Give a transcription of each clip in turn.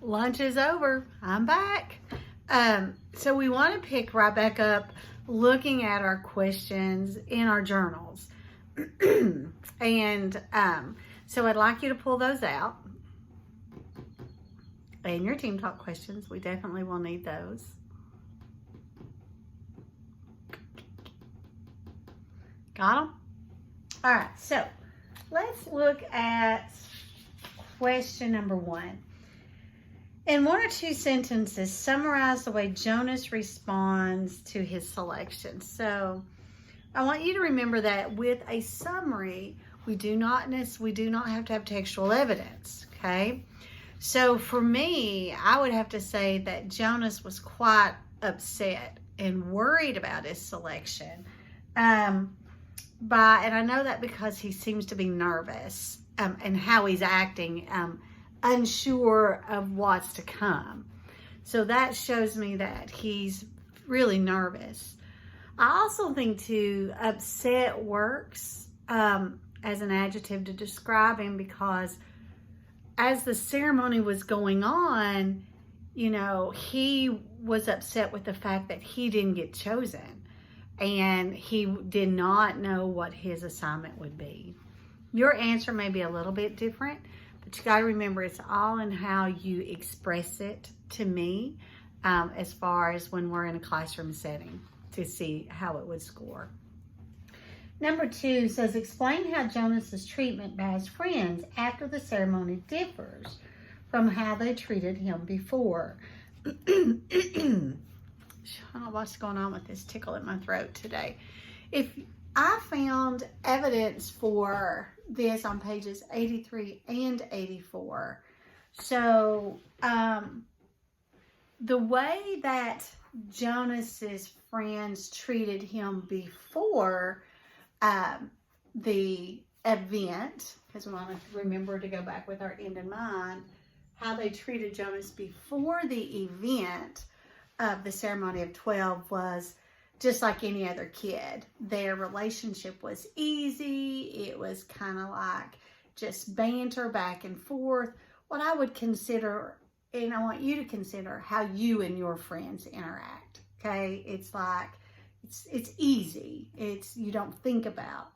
Lunch is over. I'm back. So we want to pick right back up looking at our questions in our journals. And so I'd like you to pull those out. And your team talk questions, we definitely will need those. Got them? All right, so let's look at question number 1. In 1 or 2 sentences, summarize the way Jonas responds to his selection. So I want you to remember that with a summary, we do not have to have textual evidence, okay? So for me, I would have to say that Jonas was quite upset and worried about his selection. And I know that because he seems to be nervous and how he's acting, unsure of what's to come. So that shows me that he's really nervous. I also think too, upset works as an adjective to describe him, because as the ceremony was going on, you know, he was upset with the fact that he didn't get chosen and he did not know what his assignment would be. Your answer may be a little bit different, but you got to remember it's all in how you express it to me as far as when we're in a classroom setting to see how it would score. Number 2 says, explain how Jonas's treatment by his friends after the ceremony differs from how they treated him before. I don't know what's going on with this tickle in my throat today. If I found evidence for this on pages 83 and 84. So the way that Jonas's friends treated him before the event, because we want to remember to go back with our end in mind, how they treated Jonas before the event of the ceremony of 12 was just like any other kid. Their relationship was easy. It was kind of like just banter back and forth. What I would consider, and I want you to consider, how you and your friends interact. Okay, it's like it's easy. You don't think about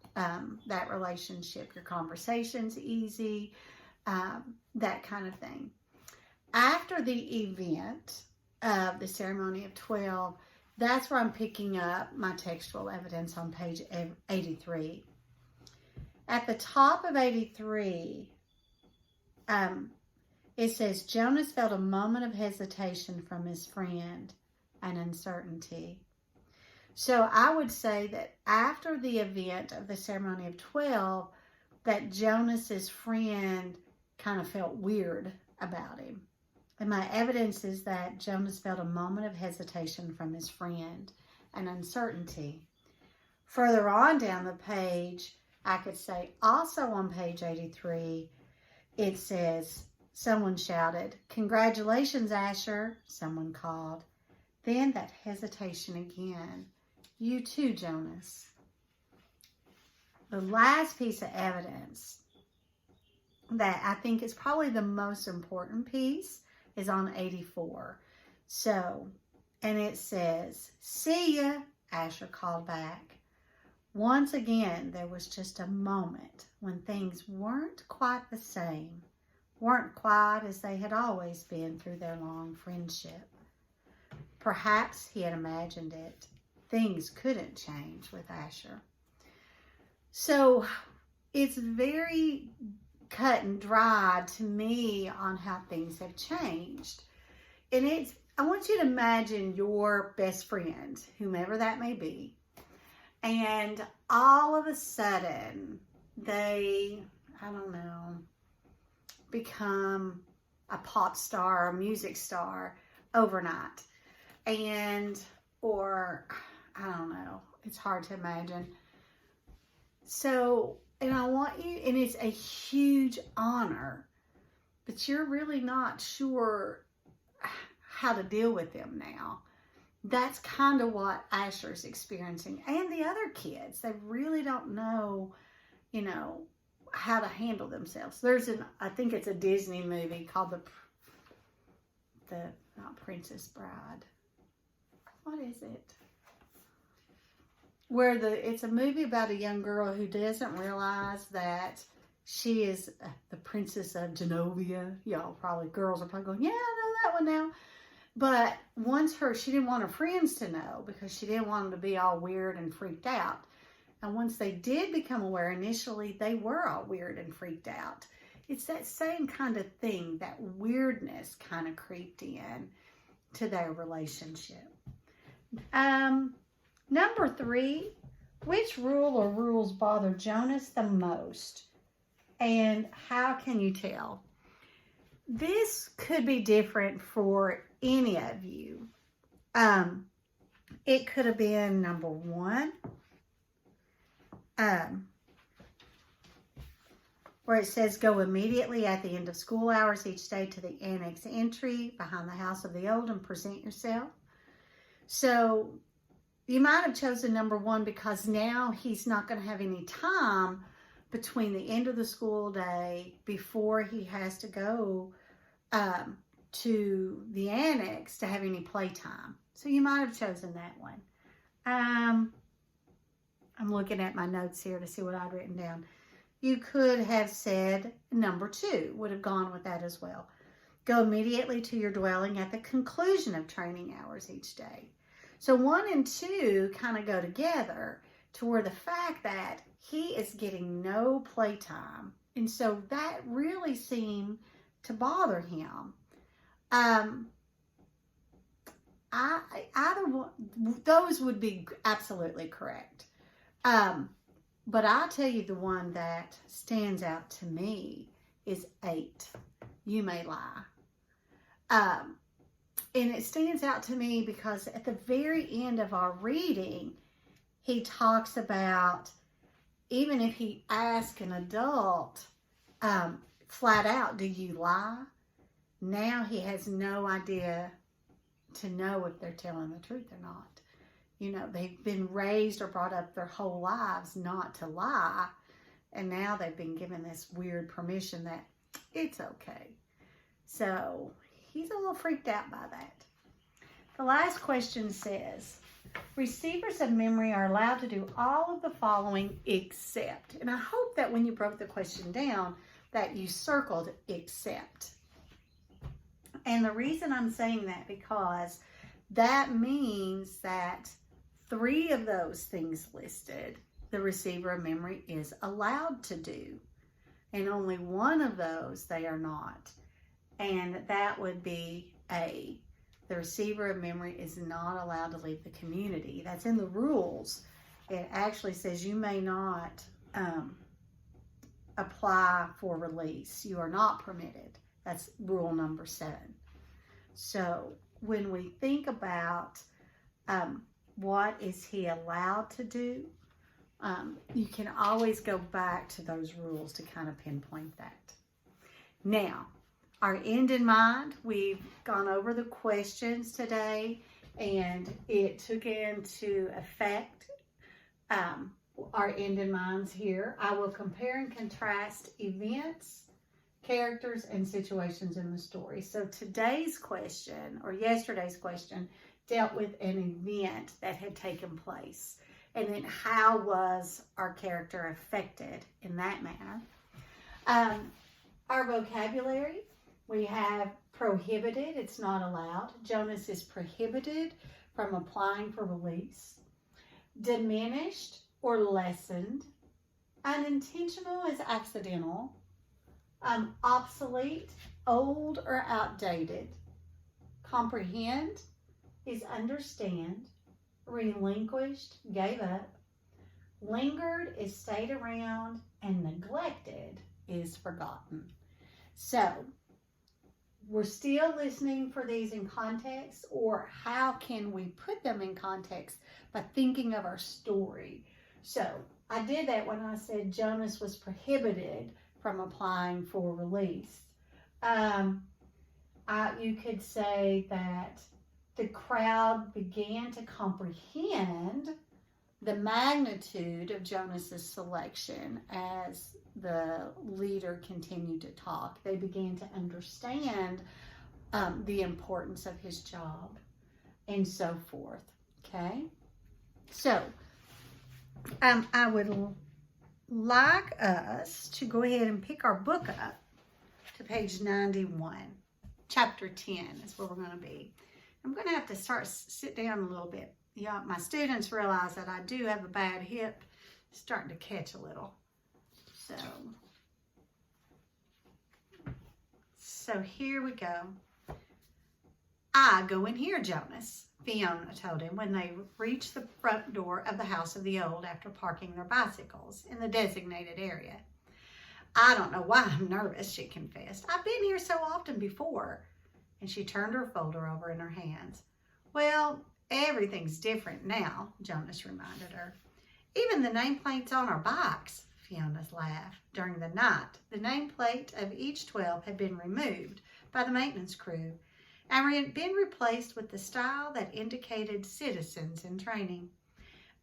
that relationship. Your conversation's easy, that kind of thing. After the event of the ceremony of 12, that's where I'm picking up my textual evidence on page 83. At the top of 83, it says, Jonas felt a moment of hesitation from his friend and uncertainty. So I would say that after the event of the ceremony of 12, that Jonas's friend kind of felt weird about him. And my evidence is that Jonas felt a moment of hesitation from his friend and uncertainty. Further on down the page, I could say also on page 83, it says, someone shouted, "Congratulations, Asher," someone called. Then that hesitation again. You too, Jonas. The last piece of evidence that I think is probably the most important piece is on 84. So, and it says, "See ya," Asher called back. Once again, there was just a moment when things weren't quite the same, weren't quite as they had always been through their long friendship. Perhaps he had imagined it. Things couldn't change with Asher. So it's very cut and dry to me on how things have changed. And I want you to imagine your best friend, whomever that may be, and all of a sudden they, I don't know, become a pop star or music star overnight. Or I don't know, it's hard to imagine. So, and I want you, and it's a huge honor, but you're really not sure how to deal with them now. That's kind of what Asher's experiencing, and the other kids. They really don't know, how to handle themselves. I think it's a Disney movie called not Princess Bride. What is it? Where it's a movie about a young girl who doesn't realize that she is the Princess of Genovia. Y'all girls are probably going, yeah, I know that one now. But she didn't want her friends to know because she didn't want them to be all weird and freaked out. And once they did become aware, initially they were all weird and freaked out. It's that same kind of thing, that weirdness kind of creeped in to their relationship. Number 3, which rule or rules bother Jonas the most? And how can you tell? This could be different for any of you. It could have been number 1, where it says, go immediately at the end of school hours each day to the annex entry behind the house of the old and present yourself. So you might have chosen number 1 because now he's not going to have any time between the end of the school day before he has to go to the annex to have any playtime. So you might have chosen that one. I'm looking at my notes here to see what I'd written down. You could have said number 2, would have gone with that as well. Go immediately to your dwelling at the conclusion of training hours each day. So 1 and 2 kind of go together to where the fact that he is getting no playtime. And so that really seemed to bother him. Either one, those would be absolutely correct. But I'll tell you the one that stands out to me is 8. You may lie. And it stands out to me because at the very end of our reading, he talks about even if he asks an adult flat out, do you lie? Now he has no idea to know if they're telling the truth or not. You know, they've been raised or brought up their whole lives not to lie. And now they've been given this weird permission that it's okay. So he's a little freaked out by that. The last question says, receivers of memory are allowed to do all of the following except. And I hope that when you broke the question down that you circled except. And the reason I'm saying that because that means that 3 of those things listed, the receiver of memory is allowed to do. And only 1 of those they are not. And that would be A. The receiver of memory is not allowed to leave the community. That's in the rules. It actually says you may not apply for release. You are not permitted. That's rule number 7. So when we think about what is he allowed to do, you can always go back to those rules to kind of pinpoint that. Now, our end in mind, we've gone over the questions today, and it took into effect our end in minds here. I will compare and contrast events, characters, and situations in the story. So today's question, or yesterday's question, dealt with an event that had taken place. And then how was our character affected in that manner? Our vocabulary, we have prohibited, it's not allowed. Jonas is prohibited from applying for release. Diminished or lessened. Unintentional is accidental. Obsolete, old or outdated. Comprehend is understand. Relinquished, gave up. Lingered is stayed around. And neglected is forgotten. So, we're still listening for these in context, or how can we put them in context by thinking of our story? So, I did that when I said Jonas was prohibited from applying for release. You could say that the crowd began to comprehend the magnitude of Jonas's selection as the leader continued to talk. They began to understand the importance of his job, and so forth. Okay? So, I would like us to go ahead and pick our book up to page 91. Chapter 10 is where we're going to be. I'm going to have to sit down a little bit. Yeah, my students realize that I do have a bad hip. It's starting to catch a little. So here we go. "I go in here, Jonas," Fiona told him when they reached the front door of the House of the Old after parking their bicycles in the designated area. "I don't know why I'm nervous," she confessed. "I've been here so often before." And she turned her folder over in her hands. "Well, everything's different now," Jonas reminded her. "Even the nameplates on our bikes." Fiona laughed. During the night, the nameplate of each 12 had been removed by the maintenance crew and had been replaced with the style that indicated citizens in training.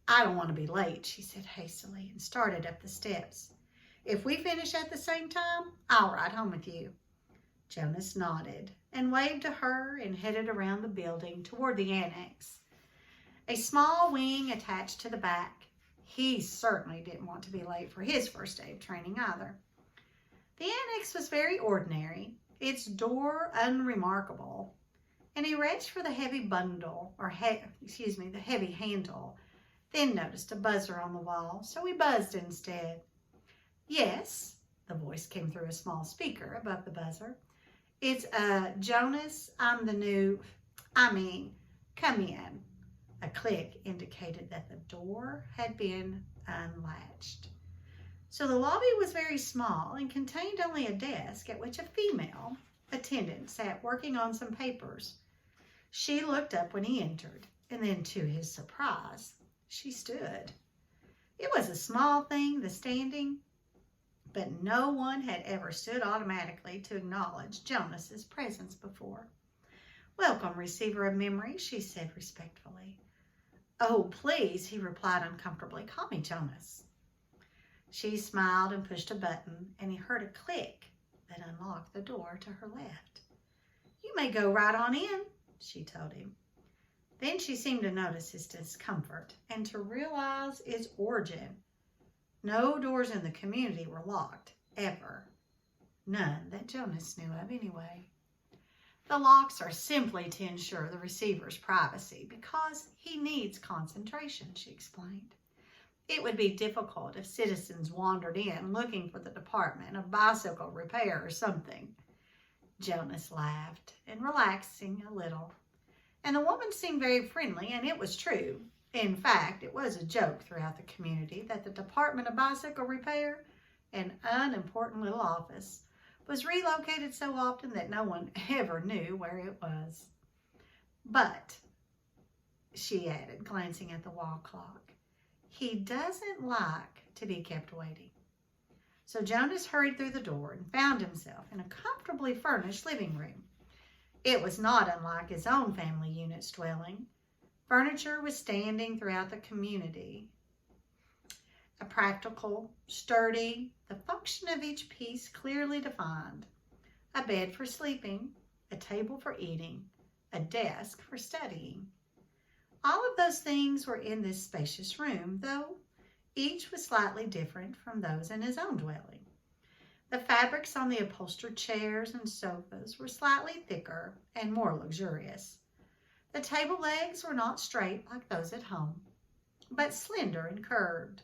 "I don't want to be late," she said hastily and started up the steps. "If we finish at the same time, I'll ride home with you." Jonas nodded and waved to her and headed around the building toward the annex, a small wing attached to the back. He certainly didn't want to be late for his first day of training either. The annex was very ordinary, its door unremarkable, and he reached for the heavy the heavy handle, then noticed a buzzer on the wall, so he buzzed instead. "Yes," the voice came through a small speaker above the buzzer. "It's Jonas. Come in." A click indicated that the door had been unlatched. So the lobby was very small and contained only a desk at which a female attendant sat working on some papers. She looked up when he entered, and then to his surprise, she stood. It was a small thing, the standing, but no one had ever stood automatically to acknowledge Jonas's presence before. "Welcome, receiver of memory," she said respectfully. "Oh, please," he replied uncomfortably. "Call me Jonas." She smiled and pushed a button, and he heard a click that unlocked the door to her left. "You may go right on in," she told him. Then she seemed to notice his discomfort and to realize its origin. No doors in the community were locked, ever. None that Jonas knew of, anyway. "The locks are simply to ensure the receiver's privacy because he needs concentration," she explained. "It would be difficult if citizens wandered in looking for the Department of Bicycle Repair or something." Jonas laughed and relaxing a little, and the woman seemed very friendly, and it was true. In fact, it was a joke throughout the community that the Department of Bicycle Repair, an unimportant little office, was relocated so often that no one ever knew where it was. "But," she added, glancing at the wall clock, "he doesn't like to be kept waiting." So Jonas hurried through the door and found himself in a comfortably furnished living room. It was not unlike his own family unit's dwelling. Furniture was standing throughout the community. A practical, sturdy, the function of each piece clearly defined. A bed for sleeping, a table for eating, a desk for studying. All of those things were in this spacious room, though each was slightly different from those in his own dwelling. The fabrics on the upholstered chairs and sofas were slightly thicker and more luxurious. The table legs were not straight like those at home, but slender and curved,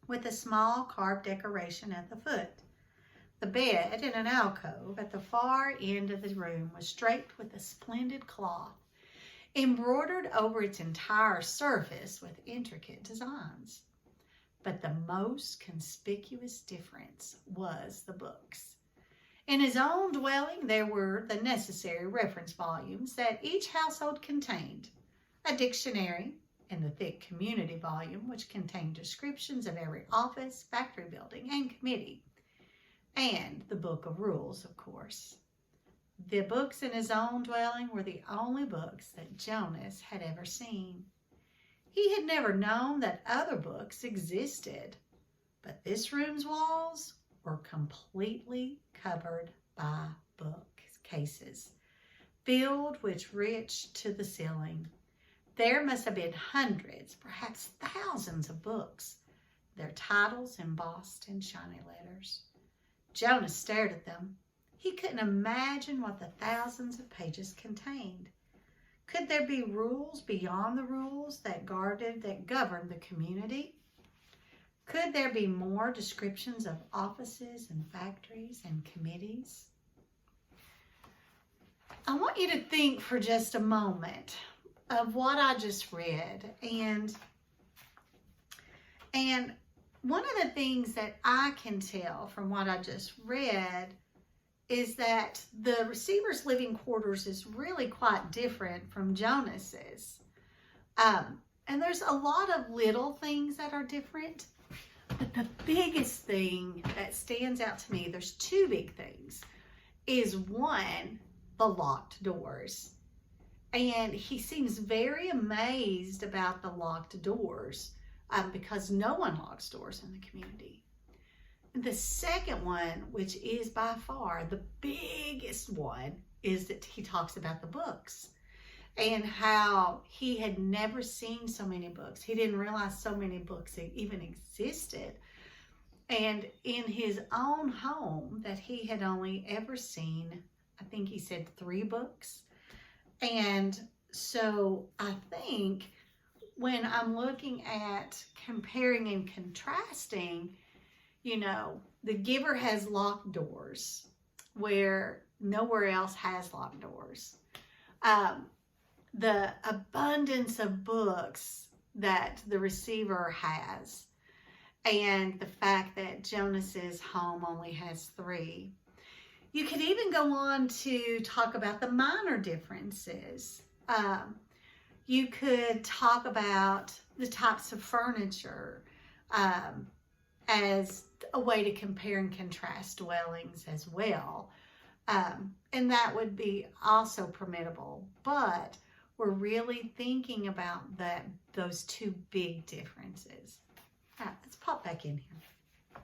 with a small carved decoration at the foot. The bed in an alcove at the far end of the room was draped with a splendid cloth, embroidered over its entire surface with intricate designs. But the most conspicuous difference was the books. In his own dwelling, there were the necessary reference volumes that each household contained, a dictionary, and the thick community volume, which contained descriptions of every office, factory building, and committee, and the book of rules, of course. The books in his own dwelling were the only books that Jonas had ever seen. He had never known that other books existed, but this room's walls were completely covered by bookcases. filled with rich to the ceiling. There must have been hundreds, perhaps thousands of books, their titles embossed in shiny letters. Jonas stared at them. He couldn't imagine what the thousands of pages contained. Could there be rules beyond the rules that governed the community? Could there be more descriptions of offices and factories and committees? I want you to think for just a moment of what I just read. And one of the things that I can tell from what I just read is that the receiver's living quarters is really quite different from Jonas's. And there's a lot of little things that are different. But the biggest thing that stands out to me, there's two big things, is one, the locked doors. And he seems very amazed about the locked doors because no one locks doors in the community. And the second one, which is by far the biggest one, is that he talks about the books and how he had never seen so many books. He didn't realize so many books even existed. And in his own home that he had only ever seen, I think he said 3 books. And so I think when I'm looking at comparing and contrasting, you know, the giver has locked doors where nowhere else has locked doors. The abundance of books that the receiver has, and the fact that Jonas's home only has 3. You could even go on to talk about the minor differences. You could talk about the types of furniture as a way to compare and contrast dwellings as well. And that would be also permittable. But we're really thinking about those 2 big differences. All right, let's pop back in here.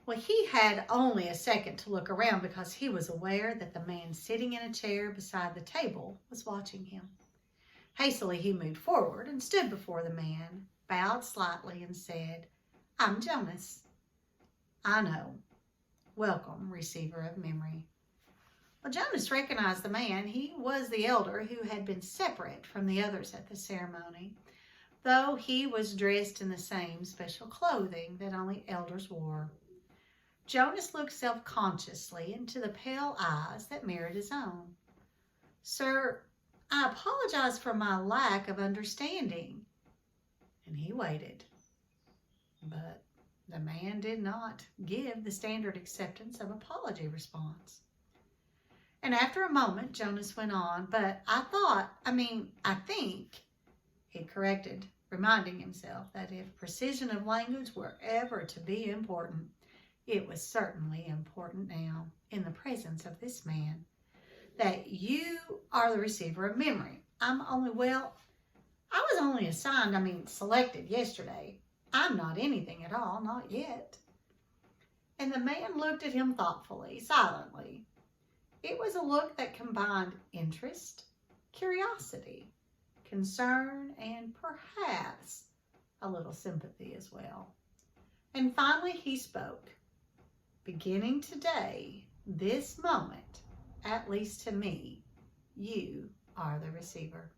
Well, he had only a second to look around because he was aware that the man sitting in a chair beside the table was watching him. Hastily, he moved forward and stood before the man, bowed slightly, and said, "I'm Jonas." "I know. Welcome, receiver of memory." Well, Jonas recognized the man. He was the elder who had been separate from the others at the ceremony, though he was dressed in the same special clothing that only elders wore. Jonas looked self-consciously into the pale eyes that mirrored his own. "Sir, I apologize for my lack of understanding." And he waited. But the man did not give the standard acceptance of apology response. And after a moment, Jonas went on, I think, he corrected, reminding himself that if precision of language were ever to be important, it was certainly important now, in the presence of this man, that you are the receiver of memory. I was only selected yesterday. I'm not anything at all, not yet. And the man looked at him thoughtfully, silently. It was a look that combined interest, curiosity, concern, and perhaps a little sympathy as well. And finally he spoke. "Beginning today, this moment, at least to me, you are the receiver.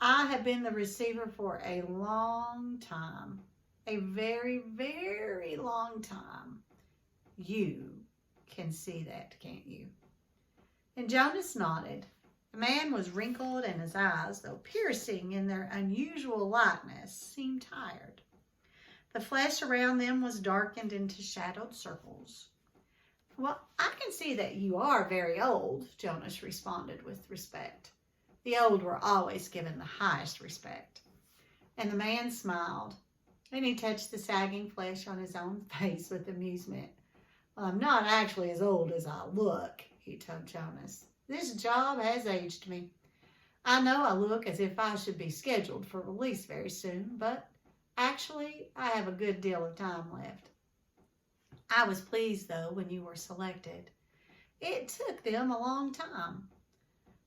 I have been the receiver for a long time, a very, very long time. You can see that, can't you?" And Jonas nodded. The man was wrinkled, and his eyes, though piercing in their unusual lightness, seemed tired. The flesh around them was darkened into shadowed circles. "Well, I can see that you are very old," Jonas responded with respect. The old were always given the highest respect. And the man smiled, and he touched the sagging flesh on his own face with amusement. "Well, I'm not actually as old as I look," he told Jonas. "This job has aged me. I know I look as if I should be scheduled for release very soon, but actually I have a good deal of time left. I was pleased, though, when you were selected. It took them a long time.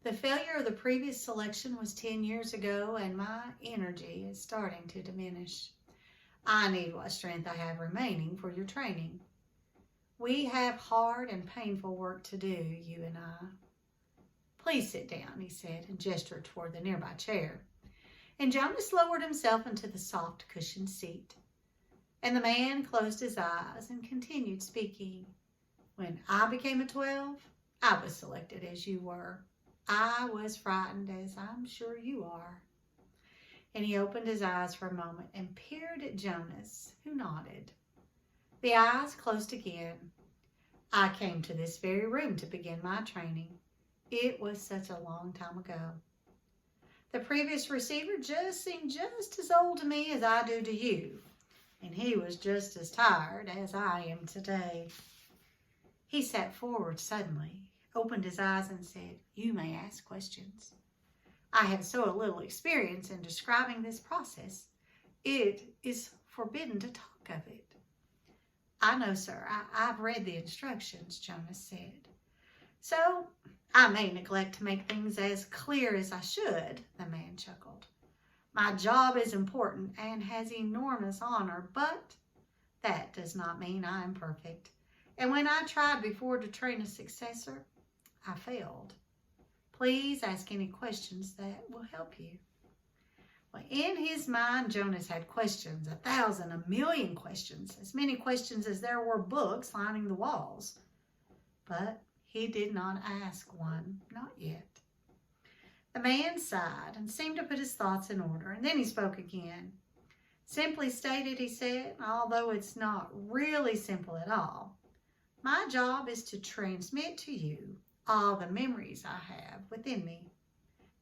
The failure of the previous selection was 10 years ago, and my energy is starting to diminish. I need what strength I have remaining for your training. We have hard and painful work to do, you and I. Please sit down, he said, and gestured toward the nearby chair. And Jonas lowered himself into the soft cushioned seat. And the man closed his eyes and continued speaking. When I became a 12, I was selected as you were. I was frightened, as I'm sure you are. And he opened his eyes for a moment and peered at Jonas, who nodded. The eyes closed again. I came to this very room to begin my training. It was such a long time ago. The previous receiver just seemed just as old to me as I do to you, and he was just as tired as I am today. He sat forward suddenly, opened his eyes and said, "You may ask questions. I have so little experience in describing this process. It is forbidden to talk of it." "I know, sir. I've read the instructions," Jonas said. "So I may neglect to make things as clear as I should," the man chuckled. "My job is important and has enormous honor, but that does not mean I am perfect. And when I tried before to train a successor, I failed. Please ask any questions that will help you." Well, in his mind, Jonas had questions, 1,000, 1,000,000 questions, as many questions as there were books lining the walls. But he did not ask one, not yet. The man sighed and seemed to put his thoughts in order, and then he spoke again. "Simply stated," he said, although it's not really simple at all, "my job is to transmit to you all the memories I have within me,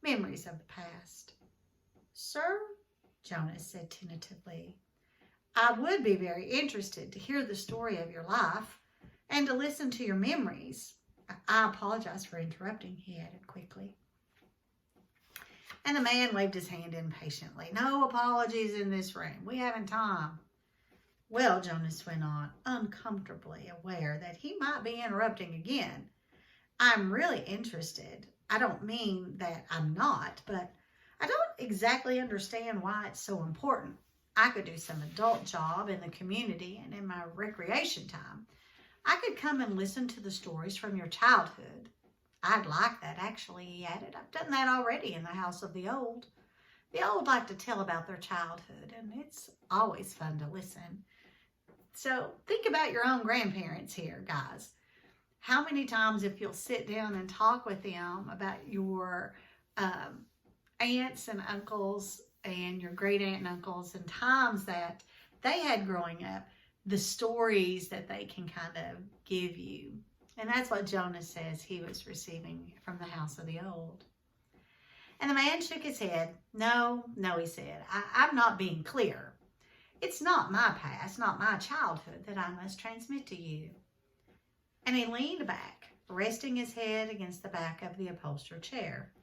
memories of the past." "Sir," Jonas said tentatively, "I would be very interested to hear the story of your life and to listen to your memories." "I apologize for interrupting," he added quickly. And the man waved his hand impatiently. "No apologies in this room. We haven't time." "Well," Jonas went on, uncomfortably aware that he might be interrupting again, "I'm really interested. I don't mean that I'm not, but I don't exactly understand why it's so important. I could do some adult job in the community, and in my recreation time, I could come and listen to the stories from your childhood. I'd like that, actually," he added. "I've done that already in the house of the old. The old like to tell about their childhood, and it's always fun to listen. So think about your own grandparents here, guys. How many times, if you'll sit down and talk with them about your aunts and uncles and your great aunt and uncles and times that they had growing up, the stories that they can kind of give you." And that's what Jonas says he was receiving from the house of the old. And the man shook his head. No, he said, I'm not being clear. It's not my past, not my childhood that I must transmit to you." And he leaned back, resting his head against the back of the upholstered chair.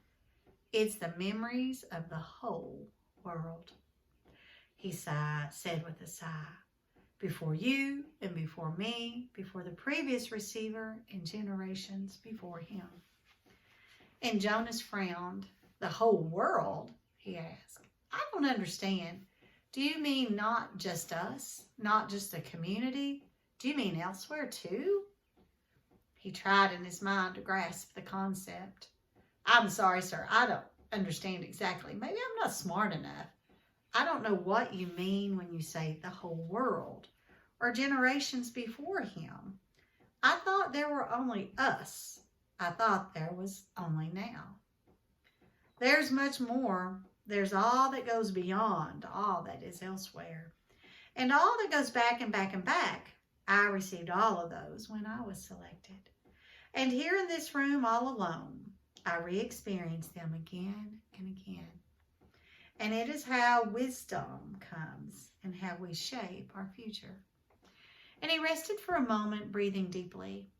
"It's the memories of the whole world," he said with a sigh. "Before you and before me, before the previous receiver and generations before him." And Jonas frowned. "The whole world?" he asked. "I don't understand. Do you mean not just us? Not just the community? Do you mean elsewhere too?" He tried in his mind to grasp the concept. "I'm sorry, sir. I don't understand exactly. Maybe I'm not smart enough. I don't know what you mean when you say the whole world or generations before him. I thought there were only us. I thought there was only now. There's much more. There's all that goes beyond all that is elsewhere. And all that goes back and back and back. I received all of those when I was selected. And here in this room all alone, I re-experience them again and again. And it is how wisdom comes and how we shape our future." And he rested for a moment, breathing deeply.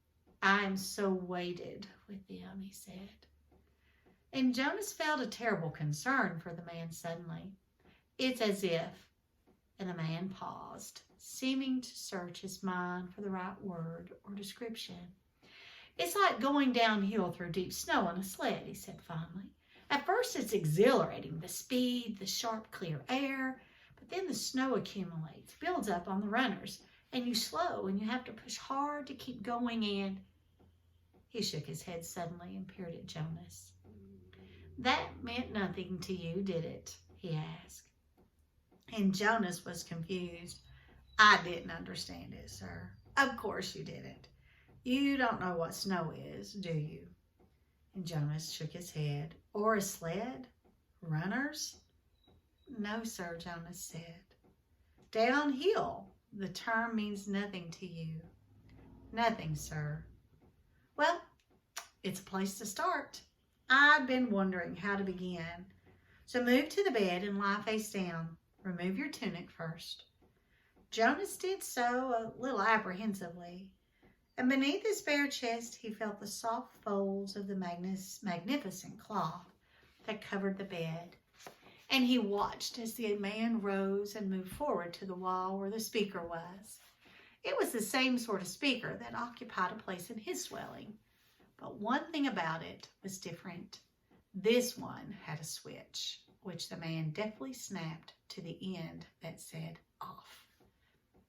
"I am so weighted with them," he said. And Jonas felt a terrible concern for the man suddenly. "It's as if," and the man paused, seeming to search his mind for the right word or description. It's like going downhill through deep snow on a sled, he said finally. At first it's exhilarating, the speed, the sharp, clear air, but then the snow accumulates, builds up on the runners, and you slow and you have to push hard to keep going and... He shook his head suddenly and peered at Jonas. That meant nothing to you, did it? He asked. And Jonas was confused. I didn't understand it, sir. Of course you didn't. You don't know what snow is, do you? And Jonas shook his head. Or a sled? Runners? No, sir, Jonas said. Downhill. The term means nothing to you. Nothing, sir. Well, it's a place to start. I'd been wondering how to begin. So move to the bed and lie face down. Remove your tunic first. Jonas did so a little apprehensively, and beneath his bare chest he felt the soft folds of the magnificent cloth that covered the bed. And he watched as the man rose and moved forward to the wall where the speaker was. It was the same sort of speaker that occupied a place in his dwelling, but one thing about it was different. This one had a switch, which the man deftly snapped to the end that said off.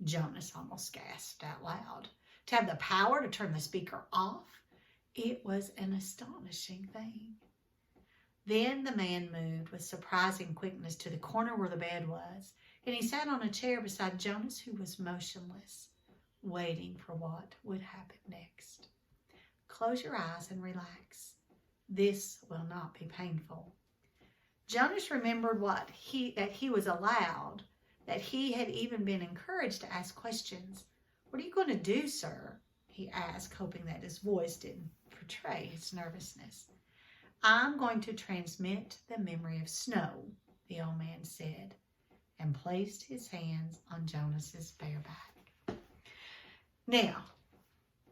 Jonas almost gasped out loud. To have the power to turn the speaker off, it was an astonishing thing. Then the man moved with surprising quickness to the corner where the bed was, and he sat on a chair beside Jonas, who was motionless, waiting for what would happen next. Close your eyes and relax. This will not be painful. Jonas remembered that he was allowed, that he had even been encouraged to ask questions. What are you going to do, sir? He asked, hoping that his voice didn't betray his nervousness. I'm going to transmit the memory of snow, the old man said, and placed his hands on Jonas's bare back. Now,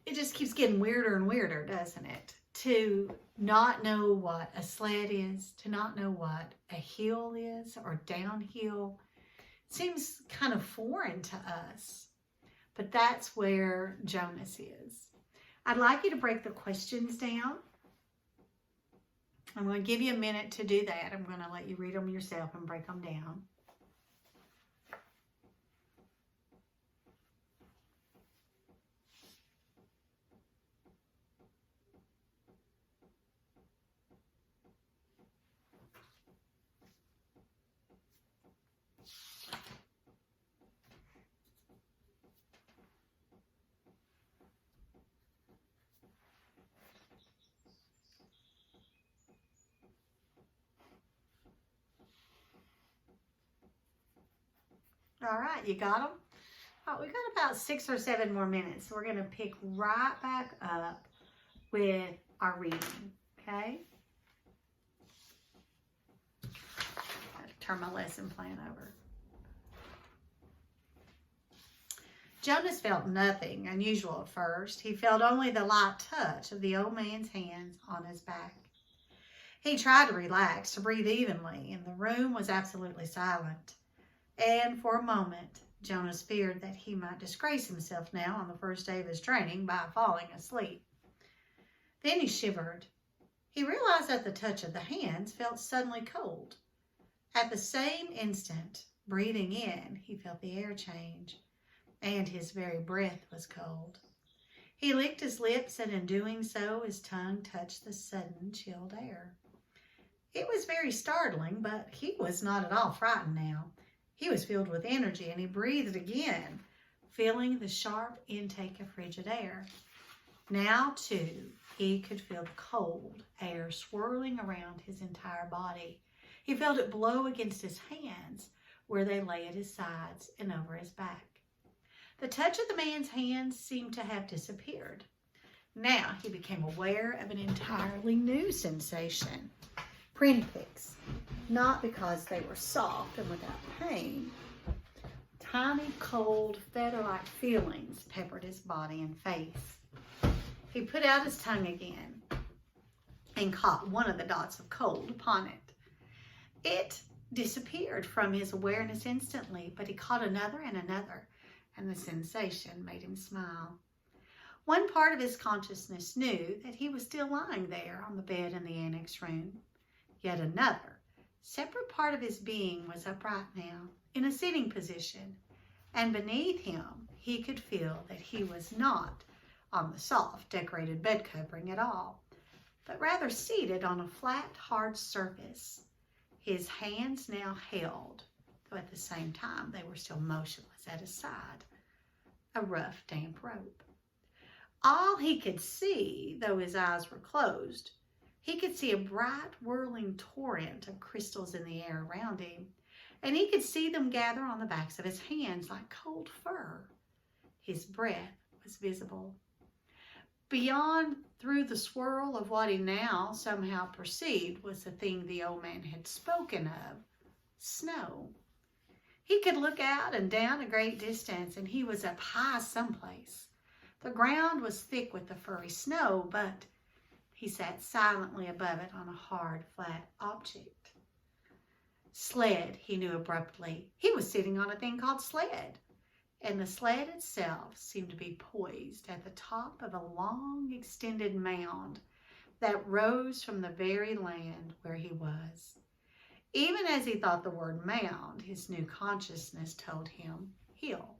it just keeps getting weirder and weirder, doesn't it? To not know what a sled is, to not know what a hill is or downhill, seems kind of foreign to us. But that's where Jonas is. I'd like you to break the questions down. I'm going to give you a minute to do that. I'm going to let you read them yourself and break them down. All right, you got them? All right, we got about 6 or 7 more minutes. We're going to pick right back up with our reading, okay? Turn my lesson plan over. Jonas felt nothing unusual at first. He felt only the light touch of the old man's hands on his back. He tried to relax, to breathe evenly, and the room was absolutely silent. And for a moment, Jonas feared that he might disgrace himself now on the first day of his training by falling asleep. Then he shivered. He realized that the touch of the hands felt suddenly cold. At the same instant, breathing in, he felt the air change, and his very breath was cold. He licked his lips, and in doing so, his tongue touched the sudden chilled air. It was very startling, but he was not at all frightened now. He was filled with energy, and he breathed again, feeling the sharp intake of frigid air. Now, too, he could feel the cold air swirling around his entire body. He felt it blow against his hands, where they lay at his sides and over his back. The touch of the man's hands seemed to have disappeared. Now he became aware of an entirely new sensation. Prickles, not because they were soft and without pain. Tiny, cold, feather-like feelings peppered his body and face. He put out his tongue again and caught one of the dots of cold upon it. It disappeared from his awareness instantly, but he caught another and another, and the sensation made him smile. One part of his consciousness knew that he was still lying there on the bed in the annex room. Yet another, separate part of his being was upright now, in a sitting position, and beneath him he could feel that he was not on the soft, decorated bed covering at all, but rather seated on a flat, hard surface. His hands now held, though at the same time they were still motionless at his side, a rough, damp rope. All he could see, though his eyes were closed, he could see a bright, whirling torrent of crystals in the air around him, and he could see them gather on the backs of his hands like cold fur. His breath was visible. Beyond, through the swirl of what he now somehow perceived was the thing the old man had spoken of, snow. He could look out and down a great distance, and he was up high someplace. The ground was thick with the furry snow, but he sat silently above it on a hard, flat object. Sled, he knew abruptly. He was sitting on a thing called sled, and the sled itself seemed to be poised at the top of a long, extended mound that rose from the very land where he was. Even as he thought the word mound, his new consciousness told him hill.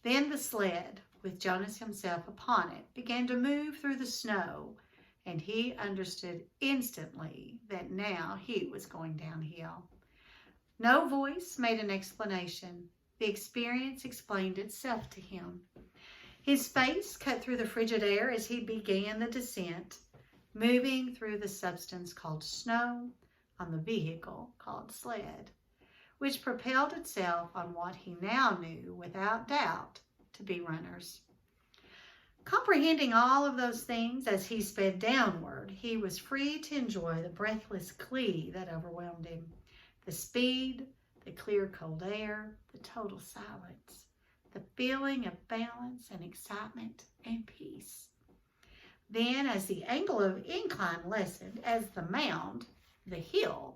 Then the sled, with Jonas himself upon it, began to move through the snow, and he understood instantly that now he was going downhill. No voice made an explanation. The experience explained itself to him. His face cut through the frigid air as he began the descent, moving through the substance called snow on the vehicle called sled, which propelled itself on what he now knew without doubt to be runners. Comprehending all of those things as he sped downward, he was free to enjoy the breathless glee that overwhelmed him, the speed, the clear cold air, the total silence, the feeling of balance and excitement and peace. Then, as the angle of incline lessened, as the mound, the hill,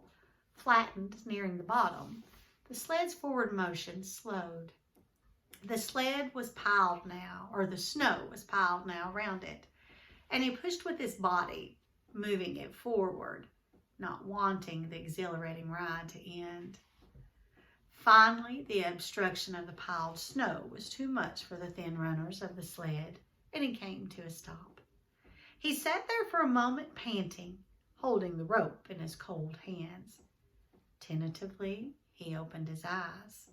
flattened nearing the bottom, the sled's forward motion slowed. The sled was piled now, or the snow was piled now around it, and he pushed with his body, moving it forward, not wanting the exhilarating ride to end. Finally, the obstruction of the piled snow was too much for the thin runners of the sled, and he came to a stop. He sat there for a moment panting, holding the rope in his cold hands. Tentatively, he opened his eyes.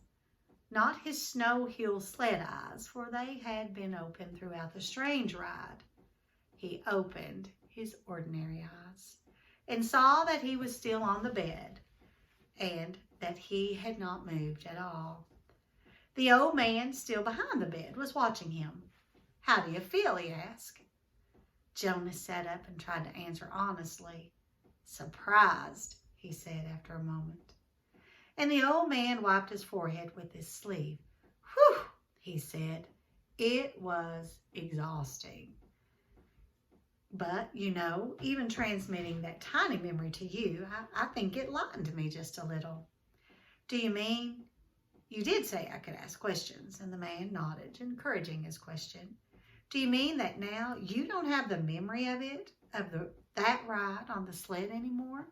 Not his snow hill sled eyes, for they had been open throughout the strange ride. He opened his ordinary eyes and saw that he was still on the bed and that he had not moved at all. The old man, still behind the bed, was watching him. "How do you feel?" he asked. Jonas sat up and tried to answer honestly. "Surprised," he said after a moment. And the old man wiped his forehead with his sleeve. "Whew," he said. "It was exhausting. But, you know, even transmitting that tiny memory to you, I think it lightened me just a little." "Do you mean, you did say I could ask questions?" And the man nodded, encouraging his question. "Do you mean that now you don't have the memory of it, of that ride on the sled anymore?"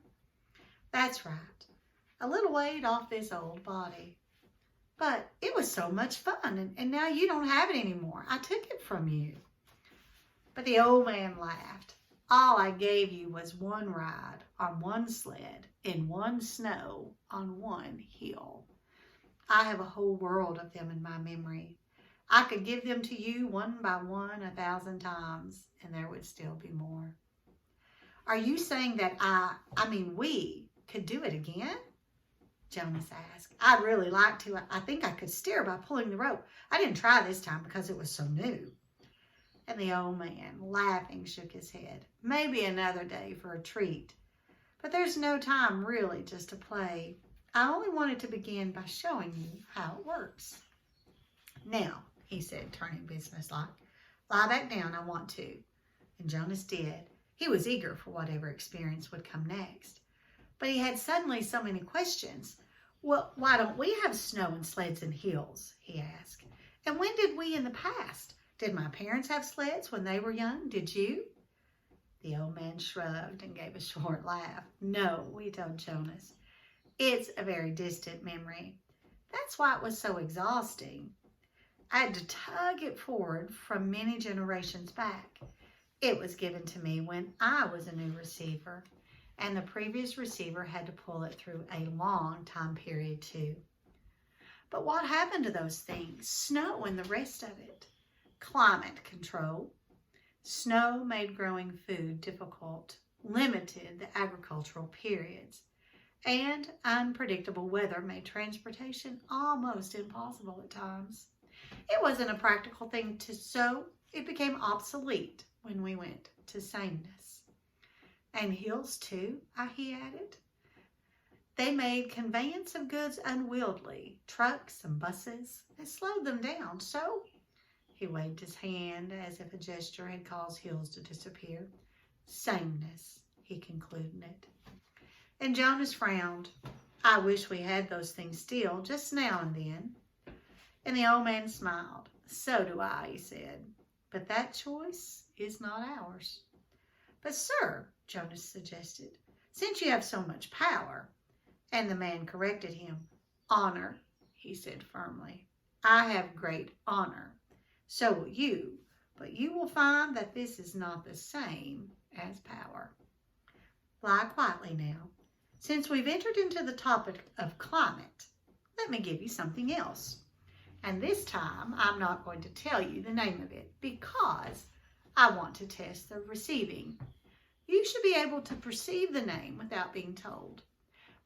"That's right. A little weight off this old body. But it was so much fun, and now you don't have it anymore. I took it from you." But the old man laughed. "All I gave you was one ride on one sled in one snow on one hill. I have a whole world of them in my memory. I could give them to you one by one 1,000 times, and there would still be more." "Are you saying that we could do it again?" Jonas asked. "I'd really like to. I think I could steer by pulling the rope. I didn't try this time because it was so new." And the old man, laughing, shook his head. "Maybe another day for a treat. But there's no time really just to play. I only wanted to begin by showing you how it works." "Now," he said, turning businesslike, "lie back down, I want to." And Jonas did. He was eager for whatever experience would come next. But he had suddenly so many questions. "Well, why don't we have snow and sleds and hills?" he asked. "And when did we in the past? Did my parents have sleds when they were young? Did you? The old man shrugged and gave a short laugh. No, he told Jonas. It's a very distant memory. That's why it was so exhausting. I had to tug it forward from many generations back. It was given to me when I was a new receiver, and the previous receiver had to pull it through a long time period too. But what happened to those things? Snow and the rest of it. Climate control. Snow made growing food difficult, limited the agricultural periods, and unpredictable weather made transportation almost impossible at times. It wasn't a practical thing to sow. It became obsolete when we went to sameness. And hills too, he added. They made conveyance of goods unwieldy. Trucks and buses, they slowed them down. So he waved his hand as if a gesture had caused hills to disappear. Sameness, he concluded it. And Jonas frowned. I wish we had those things still, just now and then. And the old man smiled. So do I, he said. But that choice is not ours. But sir, Jonas suggested, since you have so much power. And the man corrected him. Honor, he said firmly. I have great honor. So will you, but you will find that this is not the same as power. Lie quietly now. Since we've entered into the topic of climate, let me give you something else. And this time, I'm not going to tell you the name of it because I want to test the receiving. You should be able to perceive the name without being told.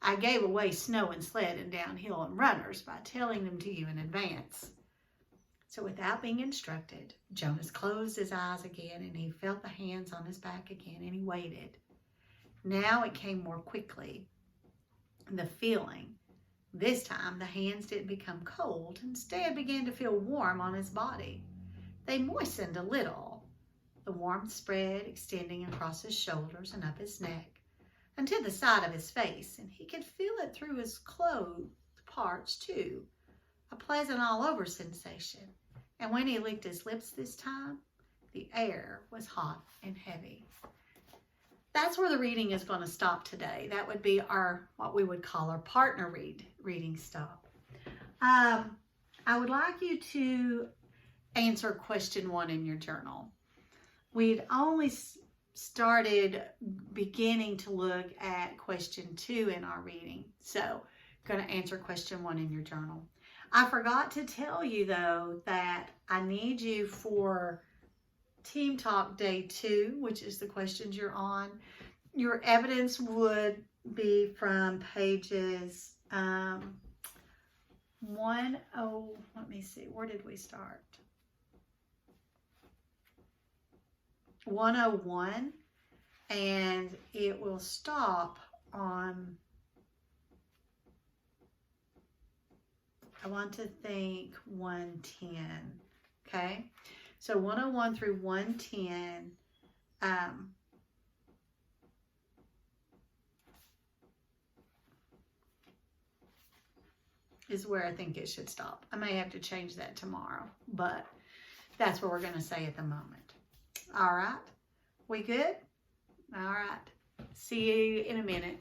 I gave away snow and sled and downhill and runners by telling them to you in advance. So without being instructed, Jonas closed his eyes again and he felt the hands on his back again and he waited. Now it came more quickly. The feeling. This time the hands didn't become cold, instead began to feel warm on his body. They moistened a little. The warmth spread, extending across his shoulders and up his neck, and to the side of his face, and he could feel it through his clothed parts too. A pleasant all-over sensation. And when he licked his lips this time, the air was hot and heavy. That's where the reading is going to stop today. That would be our, what we would call our partner reading stop. I would like you to answer question 1 in your journal. We'd only started beginning to look at question 2 in our reading. So, going to answer question 1 in your journal. I forgot to tell you, though, that I need you for Team Talk Day 2, which is the questions you're on. Your evidence would be from pages let me see, where did we start? 101, and it will stop on, I want to think 110, okay? So 101 through 110, is where I think it should stop. I may have to change that tomorrow, but that's what we're going to say at the moment. All right, we good? All right, see you in a minute.